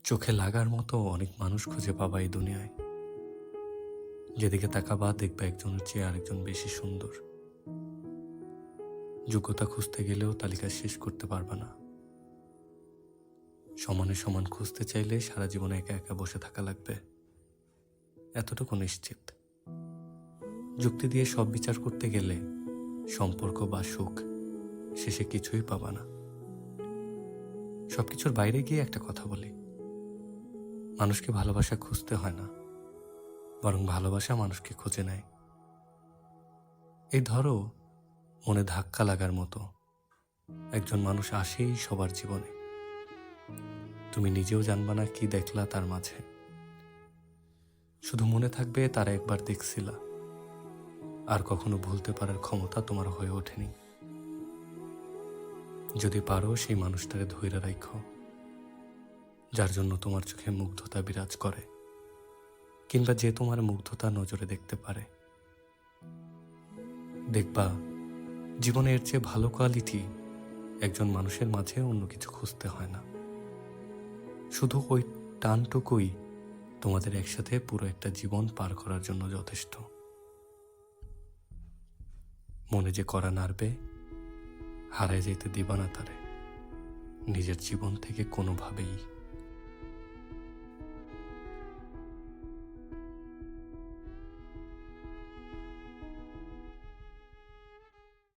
চোখে লাগার মতো অনেক মানুষ খুঁজে পাবা এই দুনিয়ায়। যেদিকে তাকাবা দেখবা একজনের চেয়ে আরেকজন বেশি সুন্দর। যোগ্যতা খুঁজতে গেলেও তালিকা শেষ করতে পারবা না। সমানে সমান খুঁজতে চাইলে সারা জীবনে একা একা বসে থাকা লাগবে, এতটুকু নিশ্চিত। যুক্তি দিয়ে সব বিচার করতে গেলে সম্পর্ক বা সুখ শেষে কিছুই পাবা না। সবকিছুর বাইরে গিয়ে একটা কথা বলি, মানুষকে ভালোবাসা খুঁজতে হয় না, বরং ভালোবাসা মানুষকে খুঁজে নেয়। এই ধরো, মনে ধাক্কা লাগার মতো একজন মানুষ আসেই সবার জীবনে। তুমি নিজেও জানবা না কি দেখলা তার মাঝে, শুধু মনে থাকবে তারা একবার দেখছিলা, আর কখনো ভুলতে পারার ক্ষমতা তোমার হয়ে ওঠেনি। যদি পারো সেই মানুষটারে ধইরা রাখো, যার জন্য তোমার চোখে মুগ্ধতা বিরাজ করে, কিংবা যে তোমার মুগ্ধতা নজরে দেখতে পারে। দেখবা জীবনে এর চেয়ে ভালো কোয়ালিটি একজন মানুষের মাঝে অন্য কিছু খুঁজতে হয় না। শুধু ওই টানটুকুই তোমাদের একসাথে পুরো একটা জীবন পার করার জন্য যথেষ্ট। মনে যে করা নাড়বে, হারায় যেতে দিবা না তারে নিজের জীবন থেকে কোনোভাবেই।